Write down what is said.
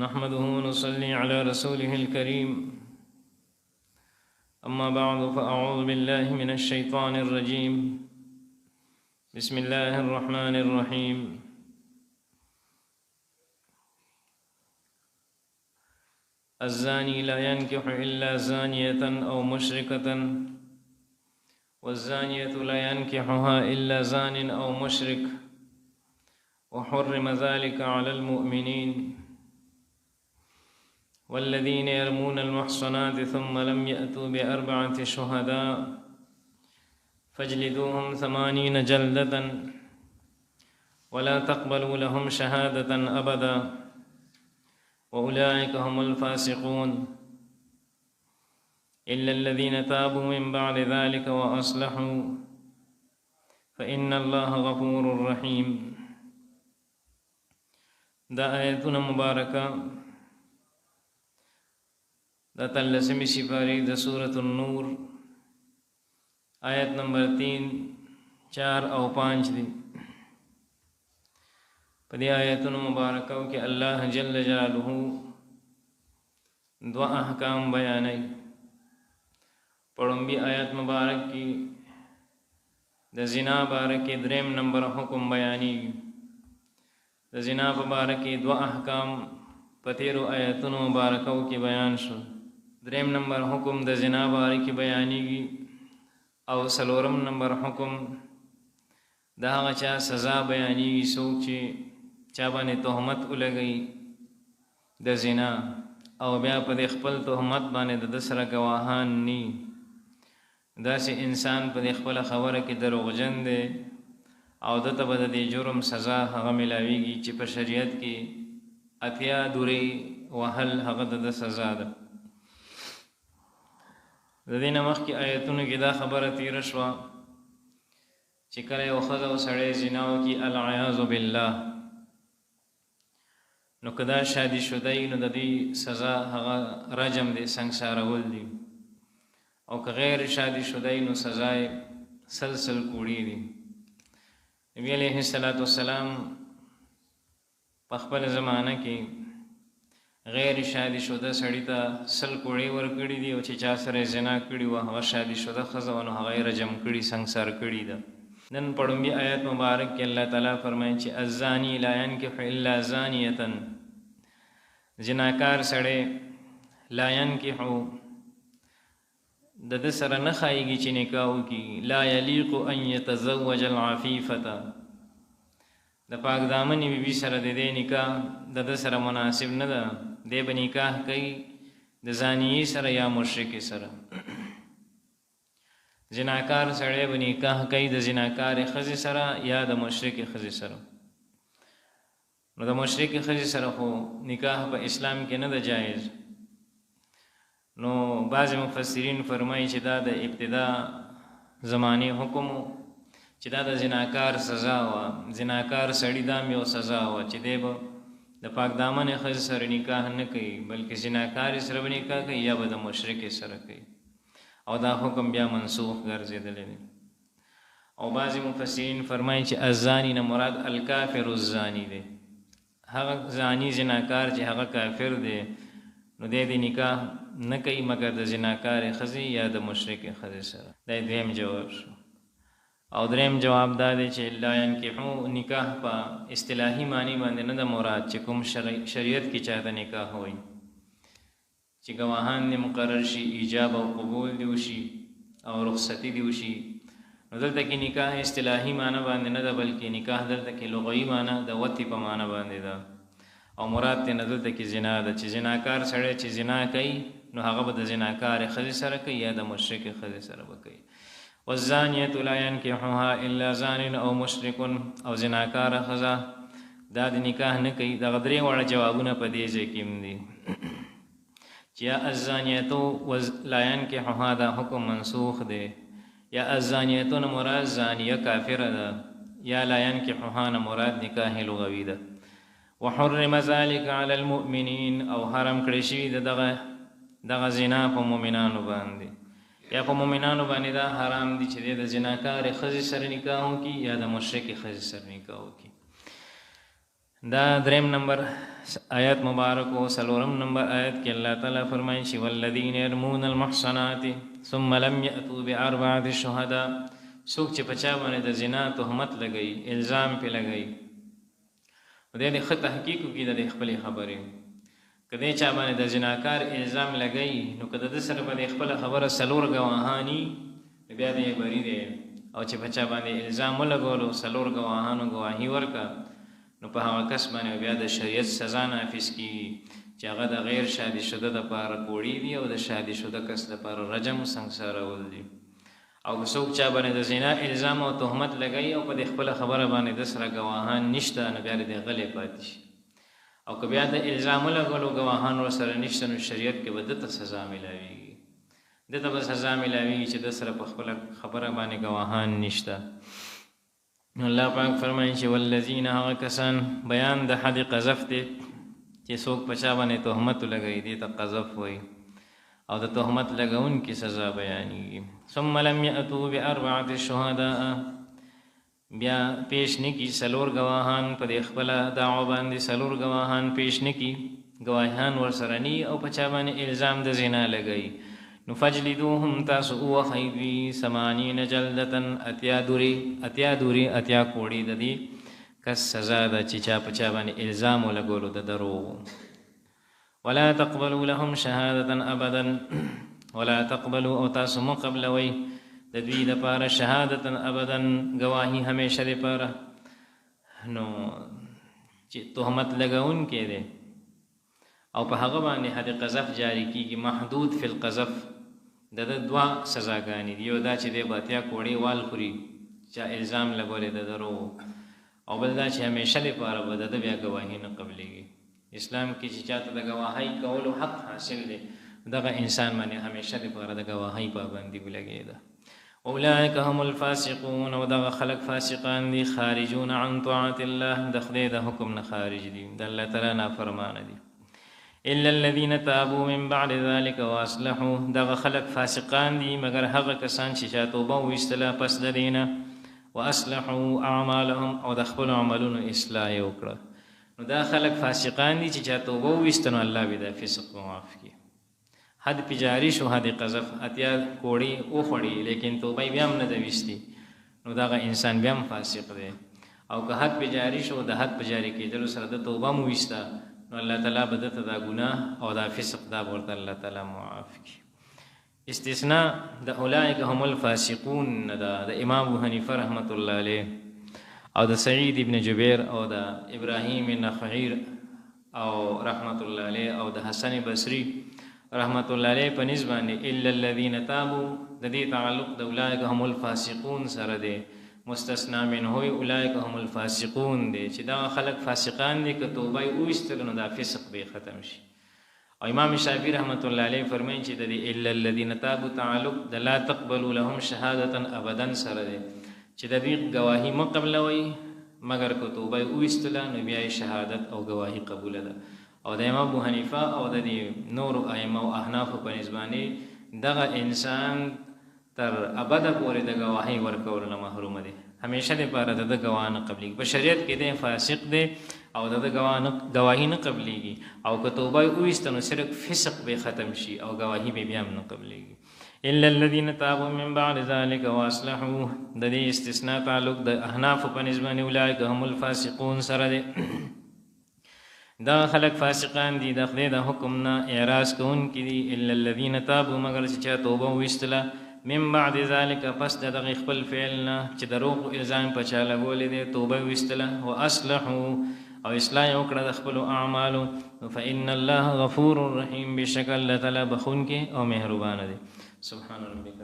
نحمده ونصلي على رسوله الكريم. أما بعد فأعوذ بالله من الشيطان الرجيم. بسم الله الرحمن الرحيم. الزاني لا ينكح إلا زانية أو مشركة والزانية لا ينكحها إلا زان أو مشرك وحرم ذلك على المؤمنين. والذين يرمون المحصنات ثم لم يأتوا بأربعة شهداء فاجلدوهم 80 جلدة ولا تقبلوا لهم شهادة أبدا وأولئك هم الفاسقون إلا الذين تابوا من بعد ذلك وأصلحوا فإن الله غفور رحيم. دا آیتنا مبارکہ دا تلسمی سپاری دا سورة النور آیت نمبر 3، 4 او 5 دی. پدی آیتنا مبارکہ کہ اللہ جل جلالہ دو احکام بیانی. پڑھنبی آیت مبارک کی دا زنا بارکی دریم نمبر حکم بیانی. دا زنا بارکی دو احکام پتیرو آیتنا مبارکو کی بیان شو. دریم نمبر حکم دا زنا بارکی بیانی گی او سلورم نمبر حکم دا غچا سزا بیانی گی سوچی چابانی تهمت اولگئی دا زنا او بیا پا دی خپل تهمت بانی دا دسر گواهان نی دا سی انسان پا دی خپل خبر کی دروغجن دے او دتا با دی جرم سزا حقا ملاویگی چی پا شریعت کی اتیا دوری وحل حقا دا سزا دا. دا دین مخ کی آیتونو کی دا خبر تیر شوا چی کلی و خضا و سڑے زناو کی العیاذ باللہ نو کدا شادی شدئی نو دا دی سزا حقا رجم دی سنگسارول دی او که غیر شادی شدئی نو سزای سلسل کوڑی دی. نبی علیہ السلام پخپل زمانہ کی غیر شادی شده سړی ته سل کوړی ورکړي دي او چې چا سره زنا کړي وه هغه شادي شده ښځه وه نو هغه یې رجم کړي سنګسار کړي ده. نن پړومبي آیت مبارک کې الله تعالی فرمایي چې الزاني لا ينکح الا زانیة، زناکار سړی لا ينکح د ده سره نه ښایږي چې نکاح وکړي. لا یلیق ان یتزوج العفیفة، د پاک دامنې بیبي سره د دې نکاح د ده سره مناسب نه ده. دی به نکاح کوي د زانیې سره یا مشرکې سره. زناکار سړی به نکاح کوي د زناکارې ښځې سره یا د مشرکې ښځې سره. نو د مشرکې ښځې سره خو نکاح په اسلام کې نه ده جایز. نو بعض مفسرین فرمایي چې دا د ابتدا زمانې حکم چې دا د زناکار سزا وه. زناکار سړي دام یو سزا وه چې دی به د پاک دامنې ښځې سره نکاح نه کوي بلکې زناکارې سره به نکاح کوي یا به د مشرکې سره کوي او دا حکم بیا منسوخ ګرځېدلی دی. او بعضې مفسرین فرمایي چې الزاني نه مراد الکافر الزاني دی. هغه زاني زناکار چې هغه کافر دی نو دی د نکاح نه کوي مګر د زناکارې ښځې یا د مشرکې ښځې سره. دا دویم جواب شو. او دریم جواب دا دی چې لا ینکحو نکاح په اصطلاحي معنی باندې نه د مراد چې کوم شریعت کې چاته نکاح وایي چې گواهان دې مقرر شي، ایجاب او قبول دې وشي او رخصتي دې وشي. نو دلته کې نکاح اصطلاحي معنی باندې نه ده بلکې نکاح دلته کې لغوي معنی د وطي په معنی باندې ده او مراد ته نه دلته کې زنا ده چې زناکار سړی چې زنا کوي نو هغه به د زناکارې ښځې سره کوي یا د مشرکې ښځې سره به کوي. والزانیة لا ينکحها الا زان او مشرک، او زناکار ښځه دا د نکاح نه کوي. دغه درې واړه جوابونه په دې ځای کې هم دي چې یا الزانیة لا ينکحها دا حکم منسوخ دی، یا الزانیة نه مراد زانیه کافره ده، یا لا ينکحها نه مراد نکاح لغوي ده. وحرم ذلك على المؤمنین، او حرم کړی شوي دغه زنا په مؤمنانو باندې. یا په مؤمنانو باندې دا حرام دي چې د زناکارې ښځې سره نکاح وکړي یا د مشرکې ښځې سره نکاح وکړي. دا دریم نمبر آیت مبارک و سلورم نمبر آیت کې الله تعالی فرمایي چې والذین يرمون المحصنات ثم لم يأتوا بأربعة شهداء، څوک چې په چا باندې د زنا تهمت لګوي، الزام پې لګوي، دی د ښه تحقیق وکړي د خپلې خبرې. که دی چا باندې د زناکار الزام لګوي نو که د ده سره به د خپله خبره څلور ګواهاني بیا دی بری دی، او چې په چا باندې الزام ولګولو څلور ګواهانو ګواهي ورکړه نو په هغه کس باندې بیا د شریعت سزا نافظ کېږي چې هغه د غیر شادي شده دپاره کوړي دي او د شادي شده کس دپاره رجم سنګسارول دي. او که څوک چا باندې د زنا الزام او تهمت لګوي او په د خپله خبره باندې د سره ګواهان نشته نو بیا د غلی پاتې شي، او که بیا د الزام ولګولو ګواهان ورسره نشته نو شریعت کې به ده ته سزا میلاویږي، ده ته به سزا میلاویږي چې د سره په خپله خبره باندې ګواهان نشته. الله پاک فرمایي چې والذین هغه کسان، بیان د حد قذف دی چې څوک په چا باندې تهمت لګوي دې ته قذف وایي، او د تهمت لګونکي سزا بیانېږي. ثم لم یأتوا بأربعة شهداء، بیا پیش نکي څلور ګواهان په دې خپله دعوه باندې، څلور ګواهان پیش نکي، ګواهان ورسره ني او په چا باندې الزام د زنا لګوي نو فجلدوهم، تاسو ووهئ دوی 80 جلدة، اتیا دوری اتیا کوړي د دې کس سزا ده چې چا په چا باندې الزام ولګولو د دروغو. ولا تقبلوا لهم شهادة ابدا، ولا تقبلوا او تاسو مقبلوي د دوی دپاره شهادة ابدا، گواهی همیشه دپاره. نو چې تهمت لګونکی دی او په هغه باندې حد قذف جاری کیږي، محدود فی القذف، د دوه سزاګانې دي، یو دا چې دی به اتیا کوړې وال خوري چا الزام لګولې د دروغو، او بل دا چې همیشه دپاره به د ده بیا ګواهي نه قبلېږي. اسلام کې چې چاته د ګواهۍ کولو حق حاصل دی دغه انسان باندې همیشه دپاره د ګواهۍ پابندي ولګېده. اولئک هم الفاسقون، او دغه خلق فاسقان دي، خارجون عن طاعت الله، د خدای د حکم نه خارج دي، د الله تعالی نافرمانه دي. الا الذين تابوا من بعد ذلك واصلحوا، دغه خلق فاسقان دي مگر هغه کسان چې چا توبه وایستله پس د دینه، واصلحوا اعمالهم، او د خپلو عملونو اصلاح یې وکړه. نو دا خلق فاسقان دي چې چا توبه وایسته نو الله به دا فسق معاف کړي. حد پې جاري شو، حد قذف، اتیا کوړي وخوړي لیکن توبه یې بیا هم نه ده ویستې نو دغه انسان بیا هم فاسق دی. او که حد پې جاري شو، د حد په جاري کېدلو سره د توبه مو ویسته نو الله تعالی به دته دا ګناه او دا فسق دا ورته الله تعالی معاف کړي. استثناء د اولئک هم الفاسقون دا د امام ابو حنیفه رحمت الله علیه او د سعید ابن جبیر او د ابراهیم النخعی او رحمت الله علیه او د حسن بصری رحمت الله علیه په نسبت الا الذين تابوا، د دې تعلق د اولئک هم الفاسقون سره دی، مستثنا منه اولئک هم الفاسقون دی چې دا خلق فاسقان دي که توبه یې وایستله نو دا فسق به ختم شي. او امام شافعي رحمت الله علیه فرمایي چې د دې الا الذين تابوا تعلق د لا تقبلوا لهم شهادة ابدا سره دی چې د دې ګواهي مه قبلوئ مګر که توبه یې وایستله نو بیا یې شهادت او ګواهي قبوله ده. او د امام ابو حنیفه او د دې نورو ائمه او احنافو په نسبانې دغه انسان تر ابده پورې د ګواهۍ ورکولو نه محرومه دی، همیشه دپاره د ده ګواه نه قبلېږي. په شریعت کې دی فاسق دی او د ده ګواهي نه قبلېږي، او که توبه یې وویسته نو صرف فسق به ختم شي او ګواهي به بیا هم نه قبلېږي. الا الذين تابوا من بعد ذلك واصلحوا، د دې استثناء تعلق د احنافو په نسبت اولئک هم الفاسقون سره دی. دا خلق فاسقان دي، د خدای د حکم نه اعراض کوونکي دي. الا الذين تابوا، مگر چې چا توبه وویستله من بعد ذلك، پس د دغه خپل فعل نه چې دروغ الزام په چا لګولی دی، توبه ویستله، واصلحوا او اصلاح یې وکړه د خپلو اعمالو، فان الله غفور رحیم، بېشکه الله تعالی بخونکی او مهربانه دی. سبحان ربک.